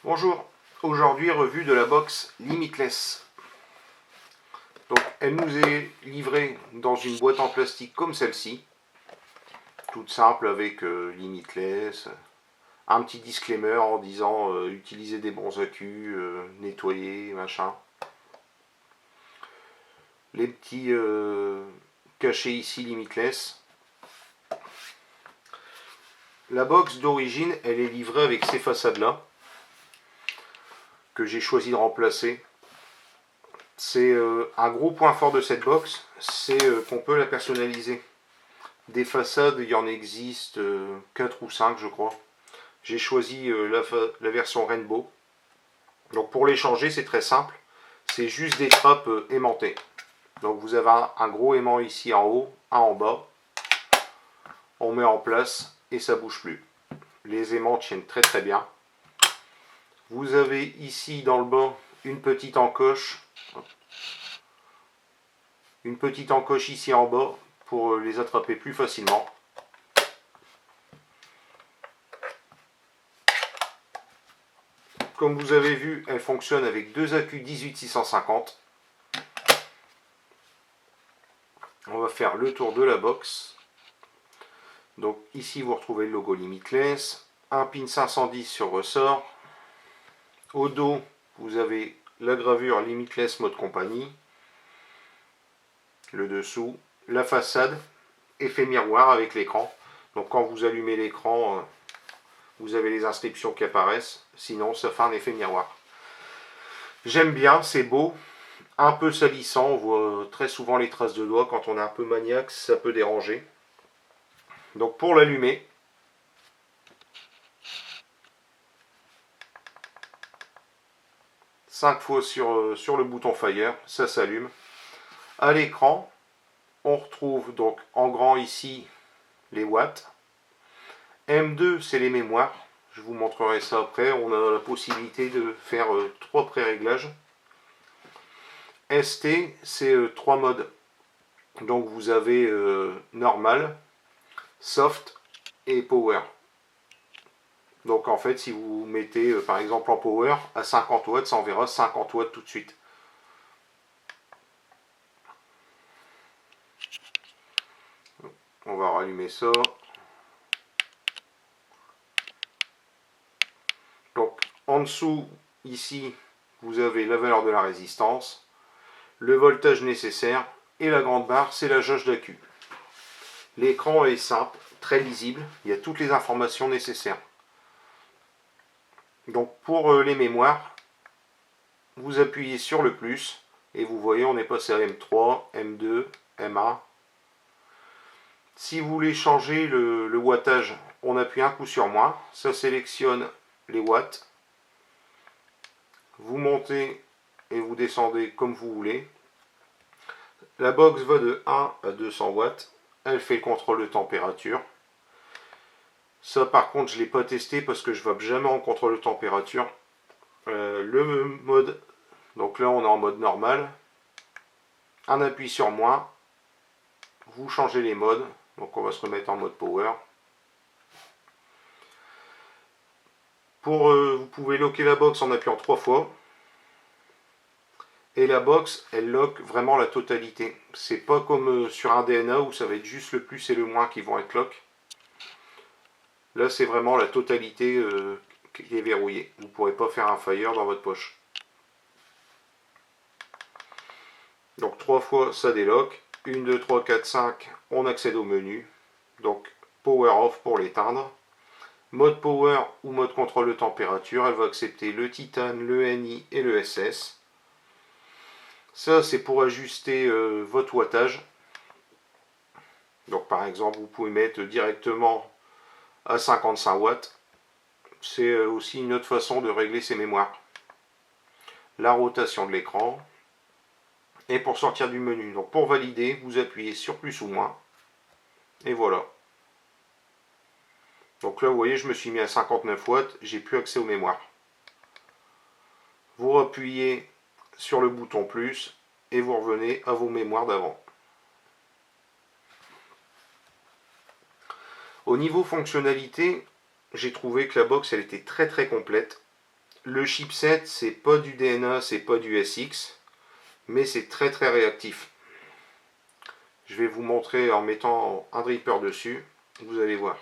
Bonjour, aujourd'hui revue de la box Limitless. Donc elle nous est livrée dans une boîte en plastique comme celle-ci, toute simple avec Limitless, un petit disclaimer en disant utilisez des bons accus, nettoyer, machin. Les petits cachets ici Limitless. La box d'origine, elle est livrée avec ces façades-là, que j'ai choisi de remplacer. C'est un gros point fort de cette box, c'est qu'on peut la personnaliser. Des façades, il y en existe 4 ou 5 je crois. J'ai choisi la version Rainbow. Donc pour les changer, c'est très simple. C'est juste des trappes aimantées. Donc vous avez un gros aimant ici en haut, un en bas. On met en place et ça ne bouge plus. Les aimants tiennent très très bien. Vous avez ici dans le bas une petite encoche. Une petite encoche ici en bas pour les attraper plus facilement. Comme vous avez vu, elle fonctionne avec deux accus 18650. On va faire le tour de la box. Donc ici vous retrouvez le logo Limitless, un pin 510 sur ressort. Au dos, vous avez la gravure Limitless mode compagnie. Le dessous, la façade, effet miroir avec l'écran. Donc quand vous allumez l'écran, vous avez les inscriptions qui apparaissent. Sinon, ça fait un effet miroir. J'aime bien, c'est beau. Un peu salissant, on voit très souvent les traces de doigts. Quand on est un peu maniaque, ça peut déranger. Donc pour l'allumer, cinq fois sur le bouton Fire, ça s'allume. À l'écran, on retrouve donc en grand ici les watts. M2, c'est les mémoires. Je vous montrerai ça après. On a la possibilité de faire 3 pré-réglages. ST, c'est 3 modes. Donc vous avez normal, soft et power. Donc en fait, si vous mettez par exemple en power à 50 watts, ça enverra 50 watts tout de suite. On va rallumer ça. Donc en dessous, ici, vous avez la valeur de la résistance, le voltage nécessaire et la grande barre, c'est la jauge d'accu. L'écran est simple, très lisible, il y a toutes les informations nécessaires. Donc pour les mémoires, vous appuyez sur le plus et vous voyez on est passé à M3, M2, M1. Si vous voulez changer le wattage, on appuie un coup sur moins, ça sélectionne les watts. Vous montez et vous descendez comme vous voulez. La box va de 1 à 200 watts. Elle fait le contrôle de température. Ça par contre je ne l'ai pas testé parce que je ne vais jamais en contrôle de température. Le mode, donc là on est en mode normal. Un appui sur moins. Vous changez les modes. Donc on va se remettre en mode power. Vous pouvez locker la box en appuyant 3 fois. Et la box, elle lock vraiment la totalité. C'est pas comme sur un DNA où ça va être juste le plus et le moins qui vont être lock. Là, c'est vraiment la totalité qui est verrouillée. Vous ne pourrez pas faire un fire dans votre poche. Donc 3 fois, ça délock. 1, 2, 3, 4, 5, on accède au menu. Donc power off pour l'éteindre. Mode power ou mode contrôle de température, elle va accepter le titane, le Ni et le SS. Ça, c'est pour ajuster votre wattage. Donc par exemple, vous pouvez mettre directement à 55 watts. C'est aussi une autre façon de régler ses mémoires. La rotation de l'écran. Et pour sortir du menu, donc pour valider, vous appuyez sur plus ou moins. Et voilà. Donc là, vous voyez, je me suis mis à 59 watts, j'ai plus accès aux mémoires. Vous appuyez sur le bouton plus et vous revenez à vos mémoires d'avant. Au niveau fonctionnalité, j'ai trouvé que la box elle était très très complète. Le chipset, c'est pas du DNA, c'est pas du SX, mais c'est très très réactif. Je vais vous montrer en mettant un dripper dessus, vous allez voir.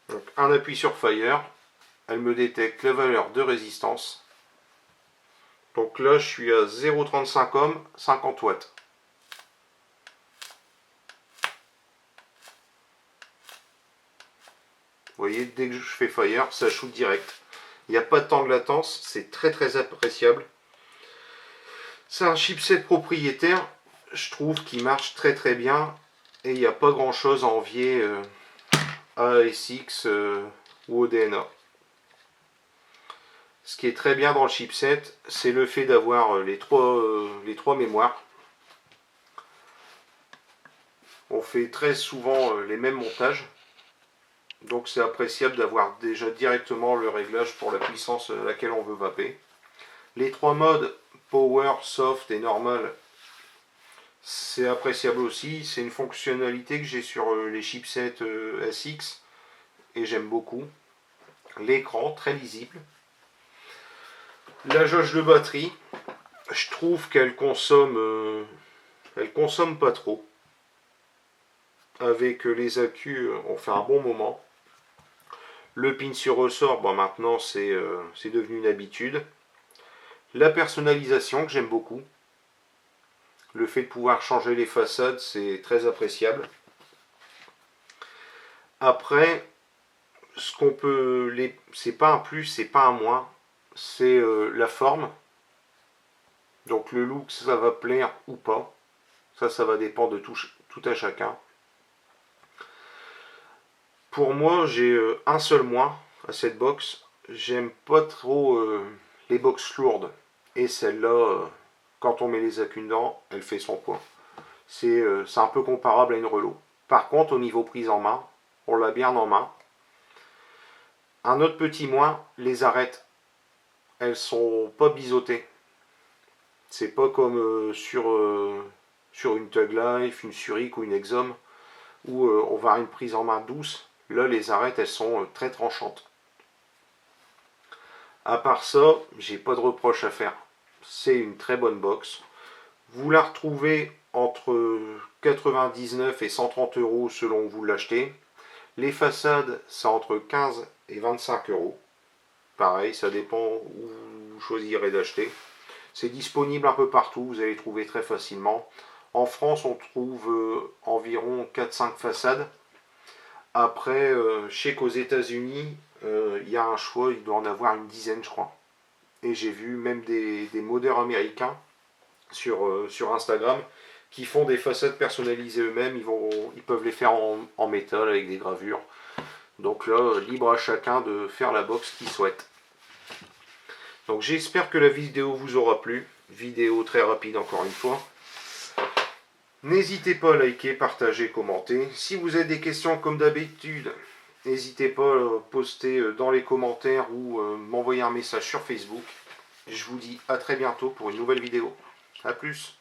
Donc, un appui sur Fire, elle me détecte la valeur de résistance. Donc là, je suis à 0,35 ohms, 50 watts. Vous voyez, dès que je fais Fire, ça shoot direct. Il n'y a pas de temps de latence, c'est très très appréciable. C'est un chipset propriétaire, je trouve qu'il marche très très bien. Et il n'y a pas grand chose à envier à SX ou au DNA. Ce qui est très bien dans le chipset, c'est le fait d'avoir les trois mémoires. On fait très souvent les mêmes montages. Donc c'est appréciable d'avoir déjà directement le réglage pour la puissance à laquelle on veut vaper. Les trois modes Power, Soft et Normal, c'est appréciable aussi. C'est une fonctionnalité que j'ai sur les chipsets SX et j'aime beaucoup. L'écran très lisible. La jauge de batterie, je trouve qu'elle consomme pas trop. Avec les accus, on fait un bon moment. Le pin sur ressort, bon, maintenant c'est devenu une habitude. La personnalisation que j'aime beaucoup. Le fait de pouvoir changer les façades, c'est très appréciable. Après, ce qu'on peut, c'est pas un plus, c'est pas un moins, c'est la forme. Donc le look, ça va plaire ou pas. Ça va dépendre de tout à chacun. Pour moi, j'ai un seul moins à cette box. J'aime pas trop les box lourdes. Et celle-là, quand on met les accus dedans, elle fait son point. C'est un peu comparable à une Relo. Par contre, au niveau prise en main, on l'a bien en main. Un autre petit moins, les arêtes. Elles sont pas biseautées. C'est pas comme sur une Tug Life, une Zurich ou une Exom, où on va avoir une prise en main douce. Là, les arêtes, elles sont très tranchantes. À part ça, j'ai pas de reproche à faire. C'est une très bonne box. Vous la retrouvez entre 99 et 130 euros selon où vous l'achetez. Les façades, c'est entre 15 et 25 euros. Pareil, ça dépend où vous choisirez d'acheter. C'est disponible un peu partout, vous allez trouver très facilement. En France, on trouve environ 4-5 façades. Après, je sais qu'aux États-Unis, il y a un choix, il doit en avoir une dizaine, je crois. Et j'ai vu même des modeurs américains sur Instagram qui font des façades personnalisées eux-mêmes. Ils peuvent les faire en métal avec des gravures. Donc là, libre à chacun de faire la box qu'il souhaite. Donc j'espère que la vidéo vous aura plu. Vidéo très rapide encore une fois. N'hésitez pas à liker, partager, commenter. Si vous avez des questions comme d'habitude, n'hésitez pas à poster dans les commentaires ou m'envoyer un message sur Facebook. Je vous dis à très bientôt pour une nouvelle vidéo. A plus.